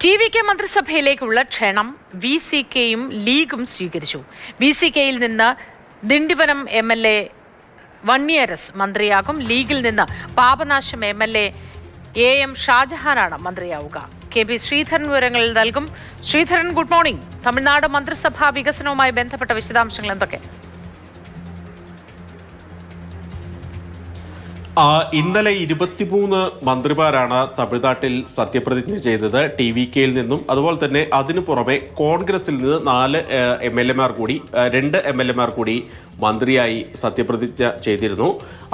ടി.വി.കെ മന്ത്രിസഭയിലേക്കുള്ള ക്ഷണം വി.സി.കെയും ലീഗും സ്വീകരിച്ചു. വി.സി.കെയിൽ നിന്ന് ദിണ്ടിവനം എം.എൽ.എ വണ്ണിയരസ് മന്ത്രിയാകും. ലീഗിൽ നിന്ന് Papanasam MLA A M. ഷാജഹാനാണ് മന്ത്രിയാവുക. K P. Sreedharan വിവരങ്ങൾ നൽകും. Sreedharan, good morning. തമിഴ്നാട് മന്ത്രിസഭാ വികസനവുമായി ബന്ധപ്പെട്ട വിശദാംശങ്ങൾ എന്തൊക്കെ? ഇന്നലെ 23 മന്ത്രിമാരാണ് തമിഴ്നാട്ടിൽ സത്യപ്രതിജ്ഞ ചെയ്തത്. ടി.വി.കെയിൽ നിന്നും അതുപോലെ തന്നെ അതിനു പുറമെ കോൺഗ്രസിൽ നിന്ന് 2 എം എൽ എമാർ കൂടി മന്ത്രിയായി സത്യപ്രതിജ്ഞ ചെയ്തിരുന്നു.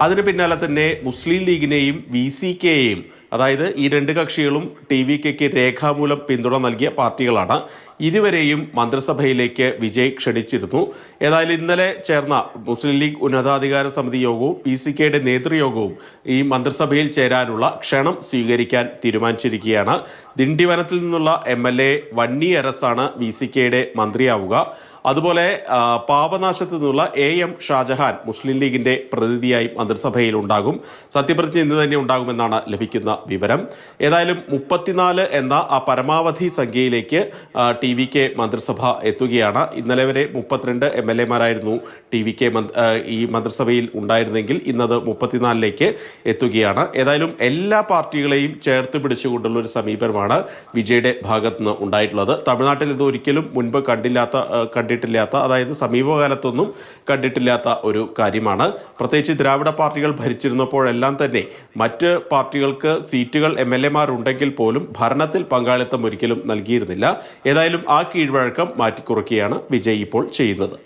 അതിന് പിന്നാലെ തന്നെ മുസ്ലിം ലീഗിനെയും വി.സി.കെയെയും, അതായത് ഈ 2 കക്ഷികളും ടി.വി.കെക്ക് രേഖാമൂലം പിന്തുണ നൽകിയ പാർട്ടികളാണ്. ഇരുവരെയും മന്ത്രിസഭയിലേക്ക് വിജയ് ക്ഷണിച്ചിരുന്നു. ഏതായാലും ഇന്നലെ ചേർന്ന മുസ്ലിം ലീഗ് ഉന്നതാധികാര സമിതി യോഗവും വി.സി.കെയുടെ നേതൃയോഗവും ഈ മന്ത്രിസഭയിൽ ചേരാനുള്ള ക്ഷണം സ്വീകരിക്കാൻ തീരുമാനിച്ചിരിക്കുകയാണ്. ദിണ്ടിവനത്തിൽ നിന്നുള്ള എം.എൽ.എ വണ്ണിയരസാണ് വി.സി.കെയുടെ മന്ത്രിയാവുക. അതുപോലെ പാപനാശത്തു നിന്നുള്ള എ.എം. ഷാജഹാൻ മുസ്ലിം ലീഗിന്റെ പ്രതിനിധിയായി മന്ത്രിസഭയിൽ ഉണ്ടാകും. സത്യപ്രതിജ്ഞ ഇന്ന് തന്നെ ഉണ്ടാകുമെന്നാണ് ലഭിക്കുന്ന വിവരം. ഏതായാലും 34 എന്ന ആ പരമാവധി സംഖ്യയിലേക്ക് ടി.വി.കെ മന്ത്രിസഭ എത്തുകയാണ്. ഇന്നലെ വരെ 32 എം എൽ എമാരായിരുന്നു ടി.വി.കെ ഈ മന്ത്രിസഭയിൽ ഉണ്ടായിരുന്നെങ്കിൽ ഇന്നത് 34ലേക്ക് എത്തുകയാണ്. ഏതായാലും എല്ലാ പാർട്ടികളെയും ചേർത്ത് പിടിച്ചുകൊണ്ടുള്ള ഒരു സമീപനമാണ് വിജയുടെ ഭാഗത്തുനിന്ന് ഉണ്ടായിട്ടുള്ളത്. തമിഴ്നാട്ടിൽ ഇത് ഒരിക്കലും മുൻപ് കണ്ടിട്ടില്ലാത്ത, അതായത് സമീപകാലത്തൊന്നും കണ്ടിട്ടില്ലാത്ത ഒരു കാര്യമാണ്. പ്രത്യേകിച്ച് ദ്രാവിഡ പാർട്ടികൾ ഭരിച്ചിരുന്നപ്പോഴെല്ലാം തന്നെ മറ്റ് പാർട്ടികൾക്ക് സീറ്റുകൾ എം.എൽ.എമാരുണ്ടെങ്കിൽ പോലും ഭരണത്തിൽ പങ്കാളിത്തം ഒരിക്കലും നൽകിയിരുന്നില്ല. ഏതായാലും ആ കീഴ്വഴക്കം മാറ്റിക്കുറയ്ക്കുകയാണ് വിജയ് ഇപ്പോൾ ചെയ്യുന്നത്.